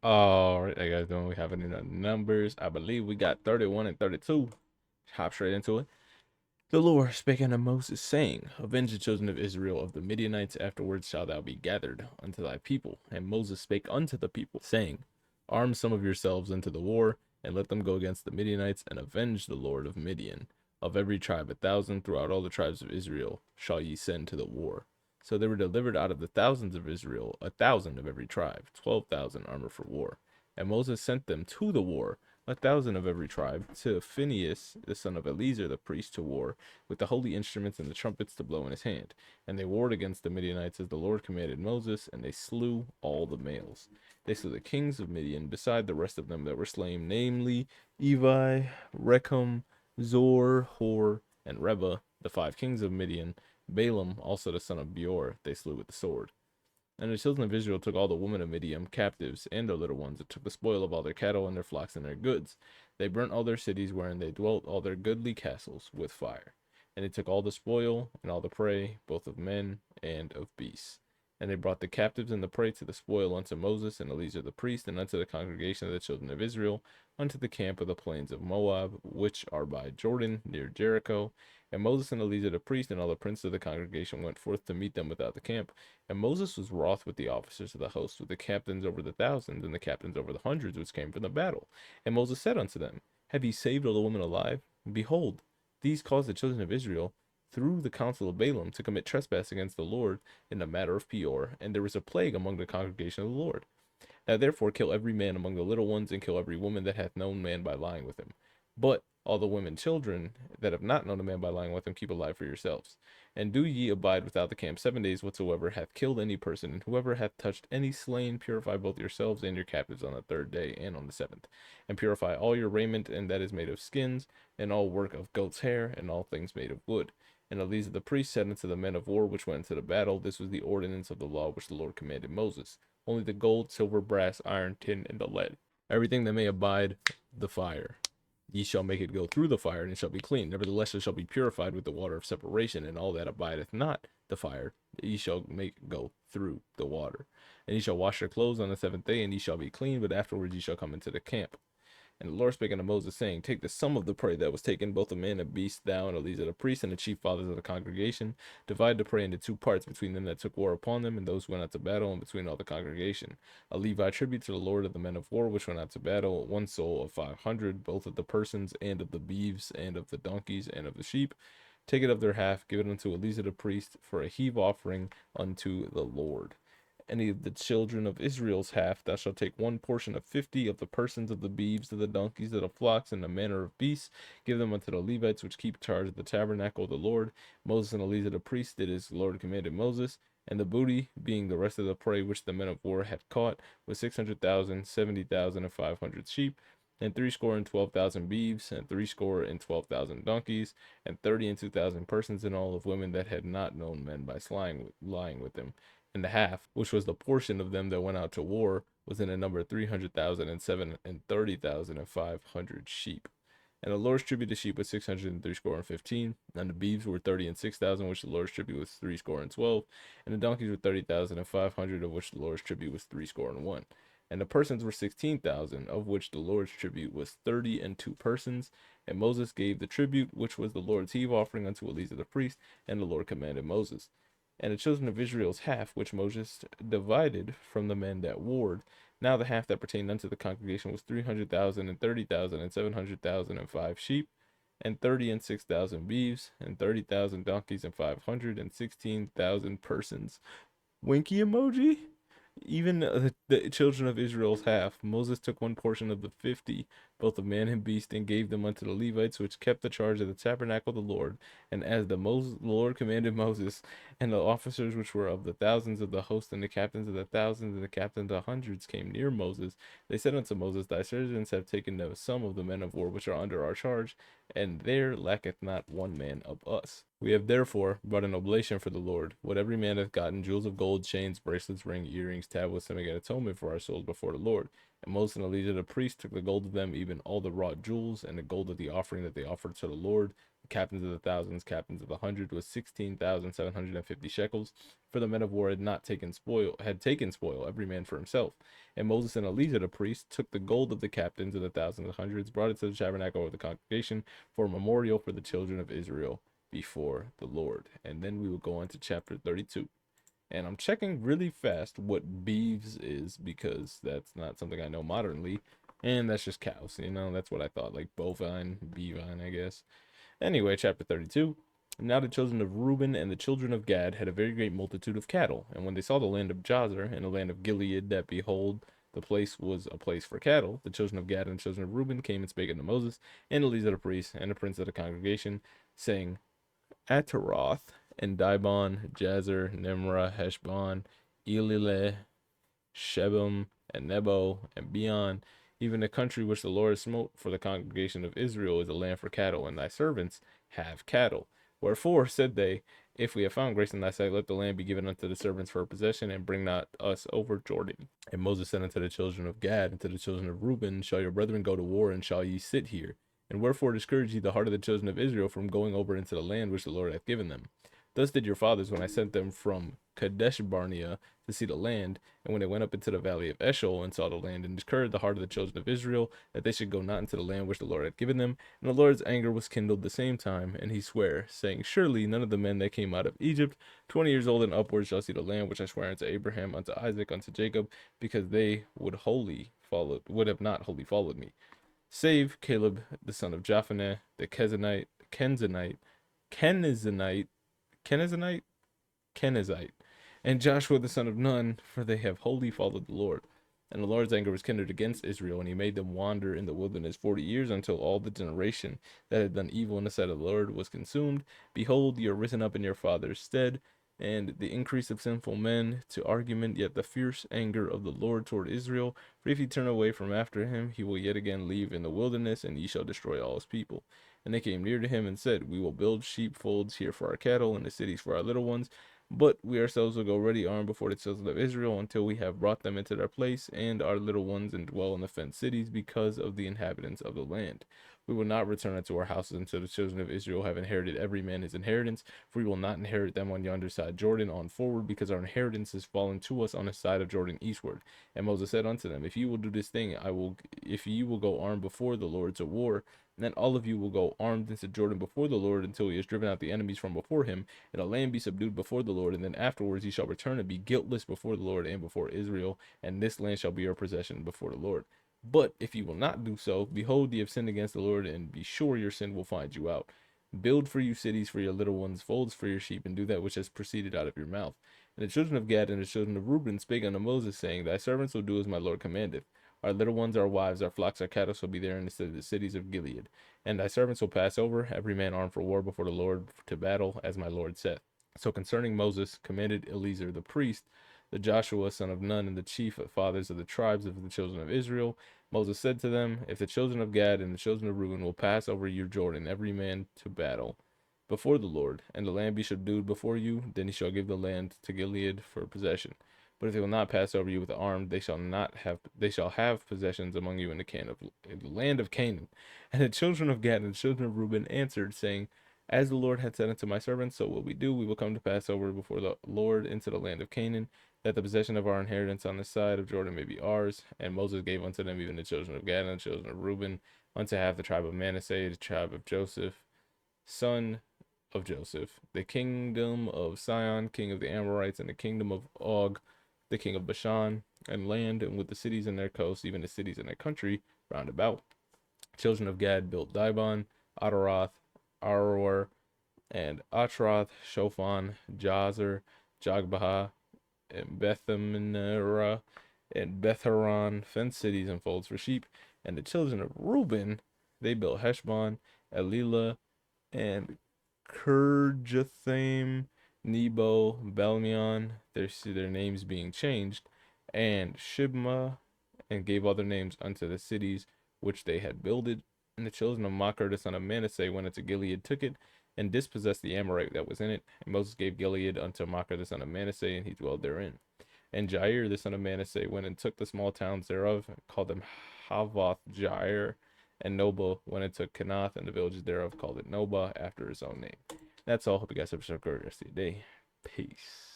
All right, how you guys doing? We have any numbers. I believe we got 31 and 32. Hop straight into it. The Lord spake unto Moses, saying, Avenge the children of Israel of the Midianites, afterwards shalt thou be gathered unto thy people. And Moses spake unto the people, saying, Arm some of yourselves unto the war, and let them go against the Midianites, and avenge the Lord of Midian. Of every tribe 1,000 throughout all the tribes of Israel shall ye send to the war. So they were delivered out of the thousands of Israel, 1,000 of every tribe, 12,000 armor for war. And Moses sent them to the war, 1,000 of every tribe, to Phinehas the son of Eleazar the priest to war, with the holy instruments and the trumpets to blow in his hand. And they warred against the Midianites as the Lord commanded Moses, and they slew all the males. They slew the kings of Midian, beside the rest of them that were slain, namely Evi, Rechem, Zor, Hor, and Reba, the 5 kings of Midian. Balaam, also the son of Beor, they slew with the sword. And the children of Israel took all the women of Midian captives, and their little ones, and took the spoil of all their cattle, and their flocks, and their goods. They burnt all their cities wherein they dwelt, all their goodly castles, with fire. And they took all the spoil, and all the prey, both of men and of beasts. And they brought the captives and the prey to the spoil unto Moses and Eleazar the priest, and unto the congregation of the children of Israel, unto the camp of the plains of Moab, which are by Jordan, near Jericho. And Moses and Eleazar the priest and all the princes of the congregation went forth to meet them without the camp. And Moses was wroth with the officers of the host, with the captains over the thousands, and the captains over the hundreds which came from the battle. And Moses said unto them, Have ye saved all the women alive? Behold, these caused the children of Israel, through the counsel of Balaam, to commit trespass against the Lord in the matter of Peor, and there was a plague among the congregation of the Lord. Now therefore kill every man among the little ones, and kill every woman that hath known man by lying with him. But all the women children that have not known a man by lying with him, keep alive for yourselves. And do ye abide without the camp 7 days, whatsoever hath killed any person, and whoever hath touched any slain, purify both yourselves and your captives on the 3rd day and on the 7th. And purify all your raiment, and that is made of skins, and all work of goat's hair, and all things made of wood. And Eleazar the priest said unto the men of war which went into the battle, This was the ordinance of the law which the Lord commanded Moses. Only the gold, silver, brass, iron, tin, and the lead. Everything that may abide the fire. Ye shall make it go through the fire, and it shall be clean. Nevertheless, it shall be purified with the water of separation, and all that abideth not the fire, ye shall make go through the water. And ye shall wash your clothes on the 7th day, and ye shall be clean, but afterwards ye shall come into the camp. And the Lord spake unto Moses, saying, Take the sum of the prey that was taken, both of man and beast, thou and Eleazar the priest, and the chief fathers of the congregation. Divide the prey into 2 parts, between them that took war upon them, and those who went out to battle, and between all the congregation. A Levi tribute to the Lord of the men of war, which went out to battle, 1 soul of 500, both of the persons, and of the beeves, and of the donkeys, and of the sheep. Take it of their half, give it unto Eleazar the priest, for a heave offering unto the Lord. Any of the children of Israel's half, thou shalt take 1 portion of 50 of the persons, of the beeves, of the donkeys, of the flocks, and the manner of beasts. Give them unto the Levites which keep charge of the tabernacle of the Lord. Moses and Eleazar the priest did as the Lord commanded Moses. And the booty, being the rest of the prey which the men of war had caught, was 600,000, 70,000, and 500 sheep, and 312,000 beeves, and 312,000 donkeys, and 32,000 persons in all, of women that had not known men by lying with them. And the half, which was the portion of them that went out to war, was in a number of 300,000 and 30,000 and 500 sheep. And the Lord's tribute to sheep was 600 and 315, and the beeves were 30 and 6,000, which the Lord's tribute was 3 score and 12, and the donkeys were 30,000 and 500, of which the Lord's tribute was 3 score and 1. And the persons were 16,000, of which the Lord's tribute was 30 and 2 persons. And Moses gave the tribute, which was the Lord's heave offering, unto Eleazar the priest, and the Lord commanded Moses. And the children of Israel's half, which Moses divided from the men that warred, now the half that pertained unto the congregation was 300,000 and 30,000 and 700,000 and 5 sheep, and 30 and 6,000 beeves, and 30,000 donkeys, and 516,000 persons. Winky emoji. Even the children of Israel's half, Moses took 1 portion of the 50, both of man and beast, and gave them unto the Levites, which kept the charge of the tabernacle of the Lord. And as the Lord commanded Moses, and the officers which were of the thousands of the host, and the captains of the thousands, and the captains of the hundreds came near Moses, they said unto Moses, Thy servants have taken the sum of the men of war which are under our charge, and there lacketh not one man of us. We have therefore brought an oblation for the Lord. What every man hath gotten, jewels of gold, chains, bracelets, ring, earrings, tablets, to make an atonement for our souls before the Lord. And Moses and Eleazar the priest took the gold of them, even all the wrought jewels, and the gold of the offering that they offered to the Lord, the captains of the thousands, captains of the hundred, was 16,750 shekels. For the men of war had taken spoil, every man for himself. And Moses and Eleazar the priest took the gold of the captains of the thousands and hundreds, brought it to the tabernacle of the congregation for a memorial for the children of Israel before the Lord. And then we will go on to chapter 32. And I'm checking really fast what beeves is, because that's not something I know modernly. And that's just cows, that's what I thought, like bovine, bovine, I guess. Anyway, chapter 32. Now the children of Reuben and the children of Gad had a very great multitude of cattle. And when they saw the land of Jazer and the land of Gilead, that behold, the place was a place for cattle, the children of Gad and the children of Reuben came and spake unto Moses and Eleazar the priest and the prince of the congregation, saying, Ataroth and Dibon, Jazer, Nimrah, Heshbon, Elileh, Shebam, and Nebo, and Beon, even the country which the Lord smote for the congregation of Israel is a land for cattle, and thy servants have cattle. Wherefore, said they, if we have found grace in thy sight, let the land be given unto the servants for a possession, and bring not us over Jordan. And Moses said unto the children of Gad and to the children of Reuben, shall your brethren go to war, and shall ye sit here? And wherefore discourage ye the heart of the children of Israel from going over into the land which the Lord hath given them? Thus did your fathers when I sent them from Kadesh Barnea to see the land, and when they went up into the valley of Eshcol and saw the land, and discouraged the heart of the children of Israel, that they should go not into the land which the Lord had given them. And the Lord's anger was kindled the same time, and he sware, saying, surely none of the men that came out of Egypt, 20 years old and upwards, shall see the land which I sware unto Abraham, unto Isaac, unto Jacob, because they would have not wholly followed me, save Caleb the son of Jephunneh, the Kenizzite, and Joshua the son of Nun, for they have wholly followed the Lord. And the Lord's anger was kindled against Israel, and he made them wander in the wilderness 40 years, until all the generation that had done evil in the sight of the Lord was consumed. Behold, ye are risen up in your father's stead, and the increase of sinful men to argument, yet the fierce anger of the Lord toward Israel. For if ye turn away from after him, he will yet again leave in the wilderness, and ye shall destroy all his people. And they came near to him and said, we will build sheepfolds here for our cattle, and the cities for our little ones. But we ourselves will go ready armed before the children of Israel, until we have brought them into their place, and our little ones, and dwell in the fenced cities, because of the inhabitants of the land. We will not return unto our houses until the children of Israel have inherited every man his inheritance, for we will not inherit them on yonder side Jordan on forward, because our inheritance is fallen to us on the side of Jordan eastward. And Moses said unto them, if you will do this thing, if you will go armed before the Lord to war, and then all of you will go armed into Jordan before the Lord, until he has driven out the enemies from before him, and the land be subdued before the Lord. And then afterwards ye shall return and be guiltless before the Lord and before Israel, and this land shall be your possession before the Lord. But if you will not do so, behold, ye have sinned against the Lord, and be sure your sin will find you out. Build for you cities for your little ones, folds for your sheep, and do that which has proceeded out of your mouth. And the children of Gad and the children of Reuben spake unto Moses, saying, thy servants will do as my Lord commandeth. Our little ones, our wives, our flocks, our cattle shall be there in the cities of Gilead. And thy servants will pass over, every man armed for war before the Lord to battle, as my Lord saith. So concerning Moses commanded Eleazar the priest, the Joshua son of Nun, and the chief fathers of the tribes of the children of Israel. Moses said to them, if the children of Gad and the children of Reuben will pass over your Jordan, every man to battle before the Lord, and the land be subdued before you, then he shall give the land to Gilead for possession. But if they will not pass over you with armed, they shall have possessions among you in the land of Canaan. And the children of Gad and the children of Reuben answered, saying, as the Lord had said unto my servants, so will we do. We will come to pass over before the Lord into the land of Canaan, that the possession of our inheritance on this side of Jordan may be ours. And Moses gave unto them even the children of Gad and the children of Reuben, unto half the tribe of Manasseh, the tribe of Joseph, son of Joseph, the kingdom of Sihon, king of the Amorites, and the kingdom of Og, the king of Bashan, and land, and with the cities in their coasts, even the cities in their country round about. Children of Gad built Dibon, Ataroth, Aroer, and Atroth, Shophon, Jazer, Jogbehah, and Bethamenerah, and Betharon, fenced cities and folds for sheep. And the children of Reuben, they built Heshbon, Elilah, and Kirjathaim, Nebo, Belmion, their names being changed, and Shibma, and gave other names unto the cities which they had builded. And the children of Machir the son of Manasseh went into Gilead, took it, and dispossessed the Amorite that was in it. And Moses gave Gilead unto Machir the son of Manasseh, and he dwelled therein. And Jair the son of Manasseh went and took the small towns thereof, and called them Havoth Jair, and Noba went into Kenath and the villages thereof, called it Noba after his own name. That's all. Hope you guys have a great rest of your day. Peace.